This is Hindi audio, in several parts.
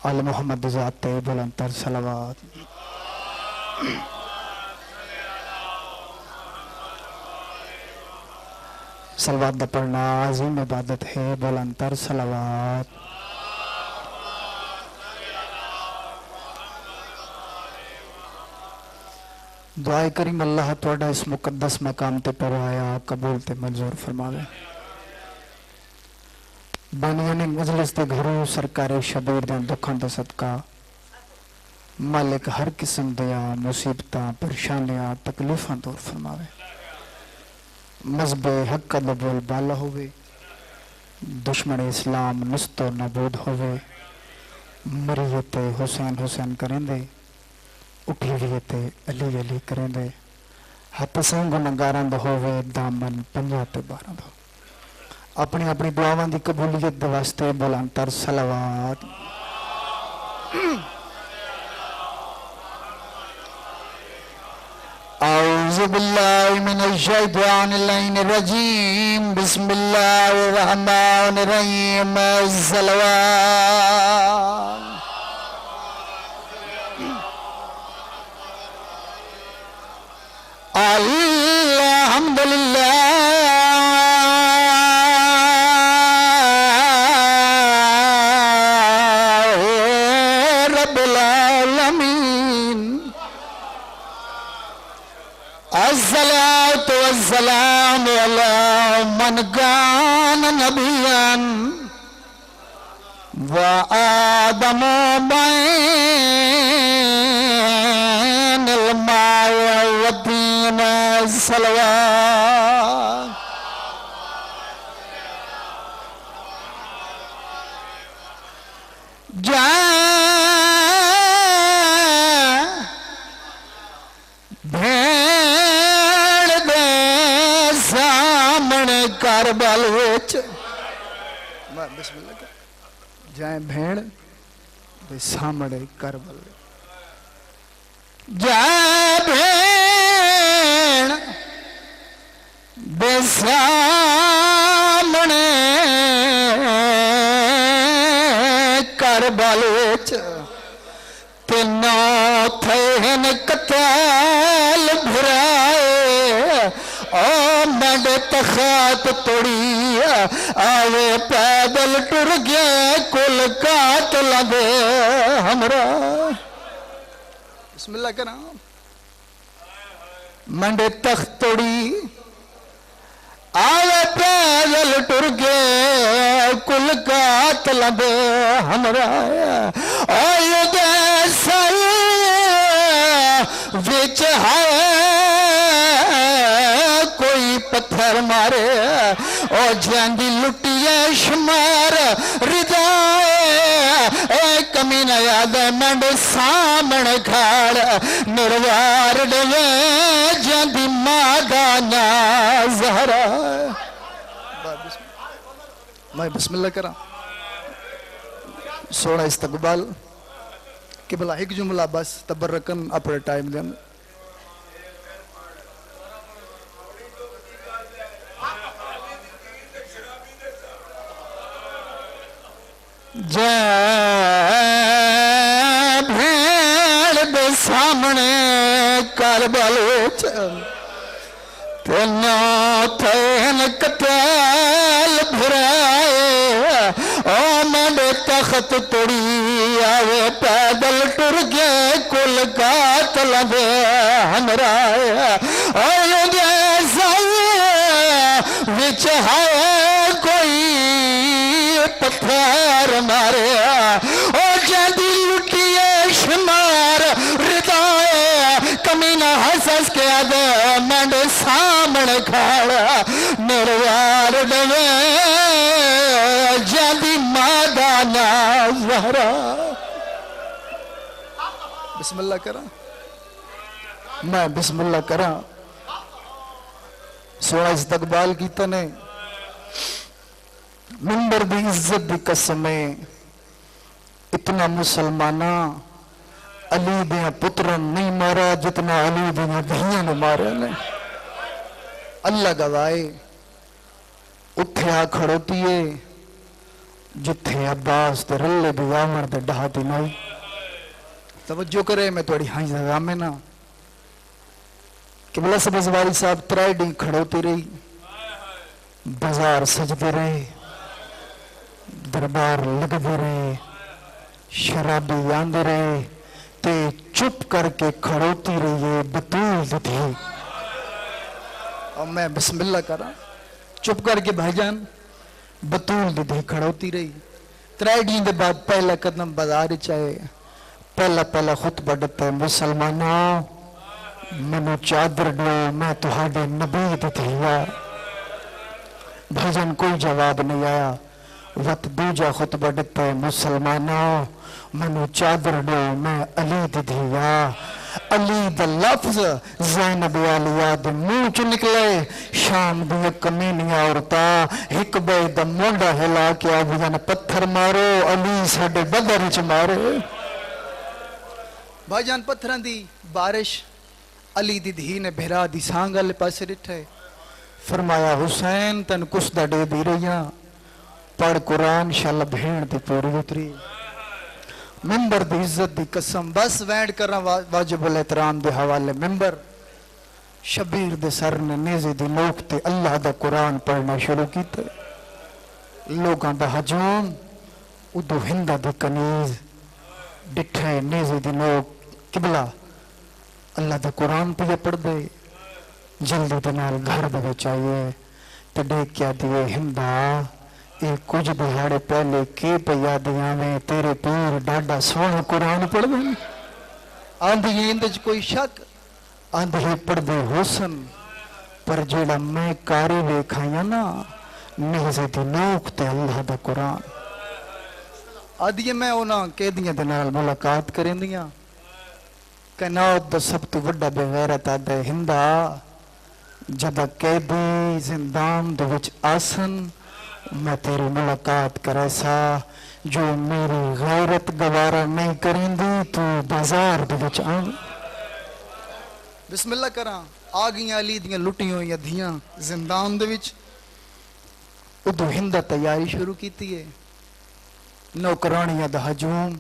आल मोहम्मद ज़ाते बुलंदतर सलावत। सलवात दा पढ़ना आज़ीम इबादत है, बुलंदतर सलावत। दुआए करीम अल्लाह तुहाडा इस मुकद्दस मकाम ते परवाया कबूल ते मंजूर फरमावे। बानियाने मजलिस दे घरों सरकारी शबीर दे दुखां दा सदका मालिक हर किस्म दियां मुसीबतां परेशानियां तकलीफां दूर फरमावे। मजहबे हक दा बोल बाला होवे, दुश्मन इस्लाम नस्तो नबूद होवे। मरियते हुसैन हुसैन करेंदे, उठी हुए अली अली करेंदे। हथ संग गुनहगारां दा होवे, दामन 50 ते 12 दा। अपनी अपनी दुआवां दी कबूलियत दे वास्ते बुलंदतर सलावत। औज़ु बिल्लाहि मिनश शैतानिर रजीम, बिस्मिल्लाहिर रहमानिर रहीम, सलावत। अल्हम्दुलिल्लाह रब्बिल आलमीन, अस्सलातु वस्सलामु अला मन कान नबिय्यन व आदमु बैनल मा'i व तीन, सलावत। भेड़ दे सामने करबल विच, बिस्मिल्लाह, जाए भेड़ दे सामने करबल, जाए भेड़ दे सामने करबल विच, तीनों थे कताल भराए। ओ मड तखात तोड़ी आवे पैदल टुर गए, कुल काट लगे हमरा। बिस्मिल्लाह करा। मंडे तख्त तोड़ी आवे पैदल टुर गए, कुल काट लगे हमरा। विच है कोई पत्थर मारे, और जांदी लुटिए शुमार रिदाए। कमीना याद मंड सामने खाड़, निर्वार डवे जांदी मादा ना ज़हरा। मैं बिस्मिल्लाह करा। सोना इस्तकबाल कि भला एक जुमला बस तबर्रकन अपने टाइम दे अंदर। जय भेड़ दे सामने करबल विच, तीनों थेन कताल भराए। ओ मंडे तख्त तोड़ी आवे पैदल टुर गए, कुल काट लगे हमरा। विच है कोई पत्थर मारे, ओ जांदी लुटिए शुमार रिदाए। कमीना हंस के आदे मंड सामने खाड़ा, निर्वार डवे जांदी मादा ना ज़हरा। बिस्मिल्लाह करा। मैं बिस्मिल्लाह करा। सोना इस्तकबाल की तने मिंबर दी इज्जत दी कसम है, इतना मुसलमाना अली दिया पुत्र नहीं मारा जितना अली दिया धीया ने मारे ने। अल्लाह गवाए उत्थे आ खड़ोती है जिथे अब्बास ते रल्ले भी आमण दे डहाती नाई। तवज्जो करे मैं थोड़ी हाई जगह में ना कि बला सबज वाली साहब त्राइडी खड़ोती रही, बाजार सजते रहे, दरबार लगते रहे, शराबी आंदे रहे, ते चुप करके खड़ोती रही है बतूल थी। और मैं बिस्मिल्लाह करा चुप करके भाईजान बतूल दी खड़ोती रही। त्राइडी के बाद पहला कदम बाजार चाहे पहला पहला खुतबा दिता, मुसलमानों मैनू चादर दो, मैं तुहाडे नबी दी थी। भाईजान कोई जवाब नहीं आया। वत दूजा खुतबा दिता, मुसलमानों मैनू चादर दो, मैं अली दी थी। अली दा लफ्ज ज़ैनब आलिया दे मुंह च निकले। शाम दी कमीनियां औरतां एक बे दा मोंडा हिला के आदियां पत्थर मारो, अली साडे बदर च मारे। भाईजान पत्थरां दी बारिश। अली दी धी ने भेरा दी सांग वाले पासे डिठे, फरमाया हुसैन तन कुछ दा दे दी रही पढ़ कुरान शल भेण दी पूरी उतरी। मिंबर दी इज्जत दी कसम बस वैंड करना वाजिबुल एहतराम दे हवाले मिंबर। शबीर दे सर ने नेज़े दी नोक ते अल्लाह दा कुरान पढ़ना शुरू कीता। लोगां दा हजूम उदो हिंदा दी कनीज डिठे नेज़े दी नोक किबला अल्लाह दा कुरान पे पढ़ दे। जल्दी दे नाल घर दे विच आइए ते देख क्या दिए हिंदा ये कुछ दिहाड़े पहले के पिया दिया में तेरे पीर डाडा सोहना कुरान पढ़ दे। आंधी इंद च कोई शक आंधी पढ़ दे हुसन, पर जेड़ा मैं कारी वेखाया ना नेज़े दी नोक ते अल्लाह दा कुरान। आदि मैं उन्हां कैदियां दे नाल मुलाकात करेंदियां। कैनात दा सब तो वड्डा बेगैरत आदा हिंदा जदा कैदी जिंदान दे विच आसन मैं तेरी मुलाकात करे सा, जो मेरी गैरत गवारा नहीं करेंदी तू बाजार दे विच आ। बिस्मिल्लाह करा आ गई अली दियां लुटी हुई धियां जिंदान दे विच। उदो हिंदा तैयारी शुरू कीती है। नौकरानियां दा हजूम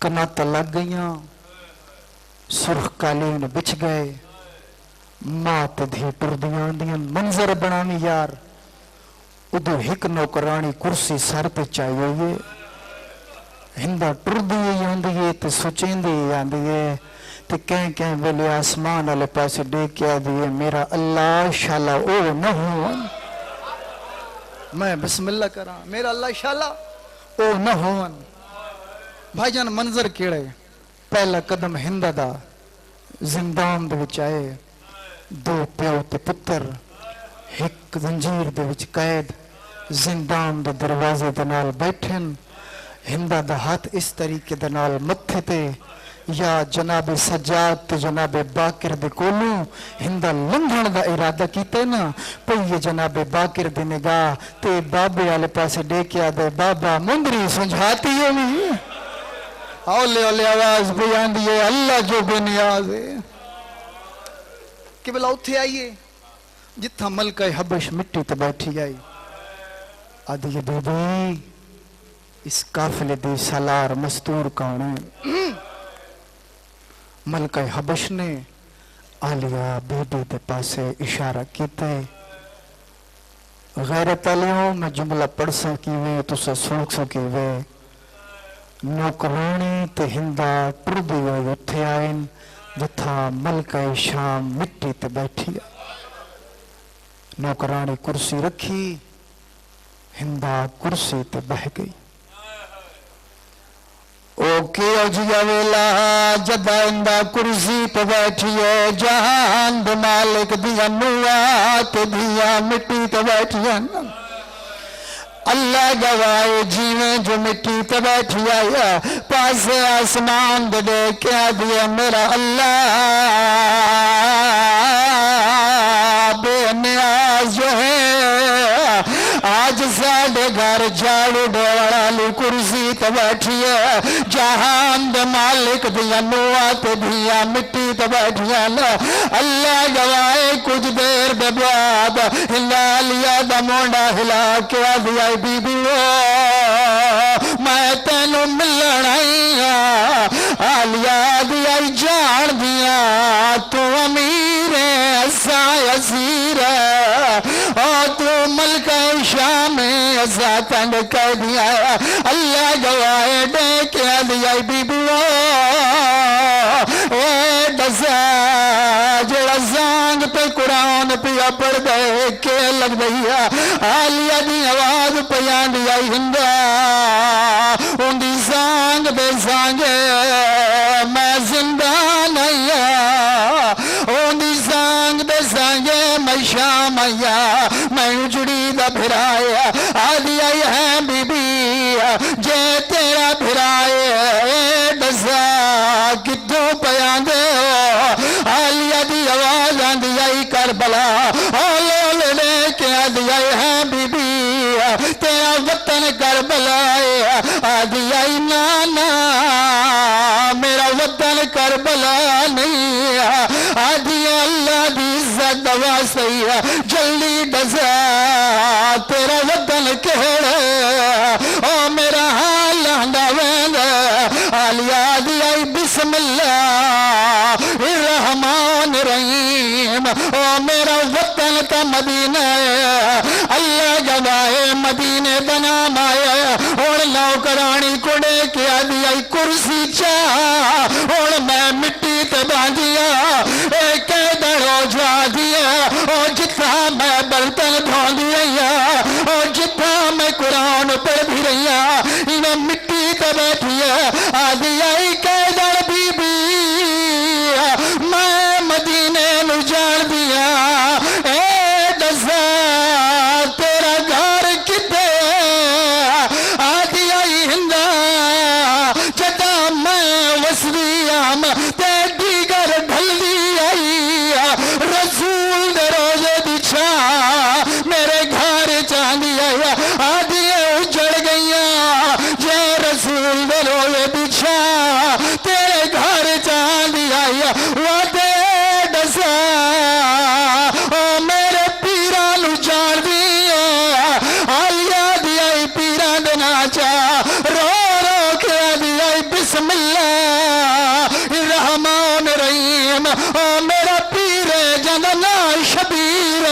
कनात लग गईयां, सुर्ख कालीन बिछ गए, मात धी टुरदियां आंदियां मंजर बनावी यार। उदो एक नौकरानी कुर्सी सर ते चाई हुई है। हिंदा टुरदी आंदी है ते सोचेंदी आंदी है ते कह कह वेले आसमान वाले पासे देख के आदि है मेरा अल्लाह शाला ओ न हो। मैं बिस्मिल्लाह करा मेरा अल्लाह शाला ओ न हो। भाईजान मंजर केड़े पहला कदम हिंदा दा जिंदान दे विच आए। दो प्यो ते पुत्र एक जंजीर दे विच कैद जिंदान दे दरवाजे दे नाल बैठन। हिंदा दा हाथ इस तरीके दे नाल मत्थे ते या जनाबे सज्जाद ते जनाबे बाकिर दे कोलों हिंदा लंघण दा इरादा कीता ना पई जनाबे बाकिर दी निगाह ते बाबे वाले पासे डेकिया दे बाबा मुंदरी समझाती होवी। औले औले आवाज भी आंदी है अल्लाह जो बेनियाज है। कि बोला उथे आइए जिथा मलका हबश मिट्टी ते बैठी आई। आदि दीदी इस काफिले दी सलार मस्तूर कौन है? मलका हबश ने आलिया बीबी के पासे इशारा किया। गैरत आलियों मैं जुमला पढ़ सकी वे तुसा सुन सकी वे। नौकरानी ते हिंदा टुरदी हुई उथे आए जिथा मलका शाम मिट्टी ते बैठी। नौकरानी कुर्सी रखी, हिंदा कुर्सी ते बह गई। ओके अजिया वेला जदा हिंदा कुर्सी पे बैठिए जहान दे मालिक दिया नुआ ते दिया मिट्टी ते बैठिया। अल्लाह गवाए जीवें जो मिट्टी पे बैठी आया पास आसमान दे क्या दिया मेरा अल्लाह बेनियाज जो है। आज साढ़े घर झाड़ू वाली कुर्सी ते बैठिए जहान दे मालिक दिया नुआ ते दिया मिट्टी ते बैठिया न अल्लाह गवाए कुछ देर दे बाद हिला लिया दा मोंडा हिला के दिया बीबी मैं तेनू मिलन आई आलिया दिया जान दिया तू अमीर असा असीर और तू मलका शाम असा तंग कर दिया अल्लाह गवाए दे के दिया बीबी दसा जड़ा सांग पे कुरान पिया पढ़ दे के लग दिया आलिया दी आवाज पिया दिया हिंदा उनकी सांग दे सांगे मैं जिंदा नहीं उनकी सांग दे सांगे मैं शाम आया मैं उजड़ी दा फिराया आदि आई है बीबी जे तेरा फिराए दसा कितों पया दे आलिया दी आवाज आंदी आई करबला ओले लेके आदि आई है बीबी तेरा वतन करबला आदि आई नाना मेरा वतन करबला नहीं आदि अल्लाह दी इज्जत दवा सही है जल्दी दसा तेरा वतन केड़े ओ मेरा हाल आंदा वेंद आलिया दी आई बिस्मिल्लाह रहमान रहीम ओ मेरा वतन का मदीना अल्लाह गवाए मदीने का नाम आया और नौकरानी कुड़े के आदि आई कुर्सी चाह और मैं मिट्टी ते बांधिया एक दड़ो जा दिया और जिथा मैं बर्तन धोंदी रही और जिथा मैं कुरान पढ़ भी रही इन्हें मिट्टी ते बैठी आदि आई कैदड़ बीबी मैं मदीने नु जान दिया ए दसा तेरा घर किते आदि आई हिंदा जदा मैं वसदी आम ते दीगर ढलदी आई रसूल दे रोजे दी छां मेरे घर चांदी आई आदि उजड़ गईया जे रसूल दे रोजे दी छां तेरे घर चांदी आई वादे दसा ओ मेरे पीरा नु जान दी आलिया दी आई पीरा दे नाचा रो रो के दी आई बिस्मिल्लाह रहमान रहीम ओ मेरा पीर जंदा ना शबीर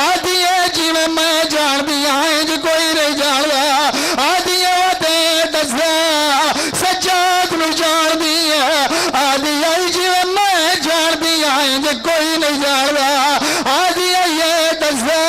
आदि जिवें मैं जान दिया इंज कोई नहीं जानदा आदि ते दसा सजाद नु जान दिया आदि आई जिवें मैं जान दिया इंज कोई नहीं जानदा आदि ये दसा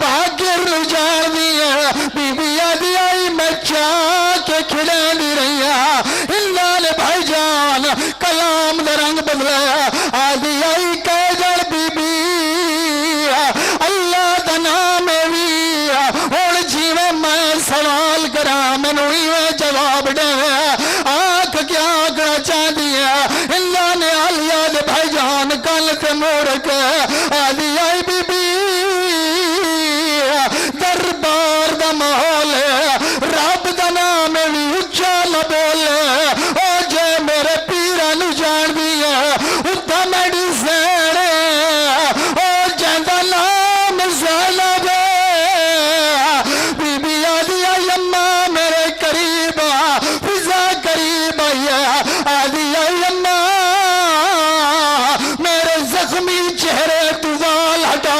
भाग्यर नु जान दिया बीबी आदि आई मैं चाह के खिलानी रही हिंदाल भाईजान कलाम दा रंग बदला आदि आई कैदड़ बीबी अल्लाह दा नाम भी हुण जिवें मैं सवाल करा मैनू इवें जवाब दे आख क्या करना चाहती है हिंदा ने आलिया दे भाईजान कल ते मोरक आदि आई बीबी दरबार दा माहौल रब दा नाम भी उच्चा न बोले ओ जे मेरे पीरा नु जान दिया उता मेरी सैने ओ जंदा नाम ज़ैनब बीबी आदि आई अम्मा मेरे करीब फिजा करीब आदि आई अम्मा मेरे जख्मी चेहरे तू वाल हटा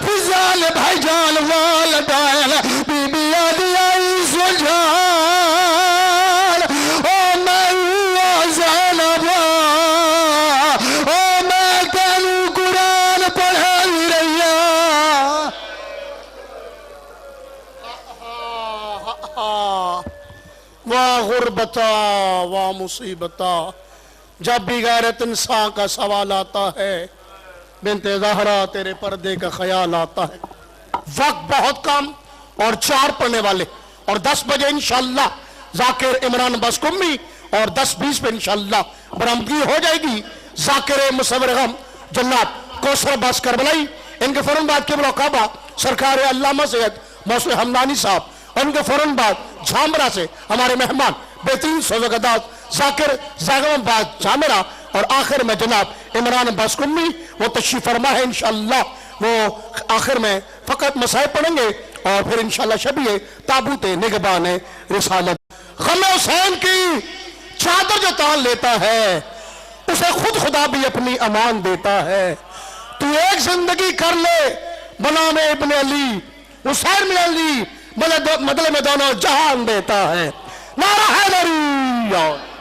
फिजा ने भाईजान वाल हटाया बीबी आदि आई सुझान ओ मैं ज़ैनब ओ मैं तेनू कुरान पढ़ा रही वाह गुर्बता वाह मुसीबता जब भी गैरत इंसान का सवाल आता है बिनते ज़हरा तेरे पर्दे का ख्याल आता है वक्त बहुत कम और 4 पढ़ने वाले और 10 बजे इंशाअल्लाह जाकिर इमरान बसकुम्मी और 10:20 पे इंशाअल्लाह बरामदगी हो जाएगी जाकिर मुसव्विर गम जन्नत कौसर अब्बास करबलाई इनके फौरन बाद के मुलाकाबा सरकार अल्लामा सैयद मौसूद हमदानी साहब और उनके फौरन बाद झामरा से हमारे मेहमान बेहतरीन सौजगदास जाकिर जागमबाज झामरा, और आखिर में जनाब इमरान बासकुम्मी वो तशरीफ फरमा है इंशाअल्लाह। वो आखिर में फकत मसाए पढ़ेंगे और फिर इंशाअल्लाह शबीए ताबूत निगबान रिसालत। गम हुसैन की चादर जो तान लेता है उसे खुद खुदा भी अपनी अमान देता है। तू एक जिंदगी कर ले बना में इब्ने अली, हुसैन में अली बदले में दोनों जहान देता है। नारा हैदरी।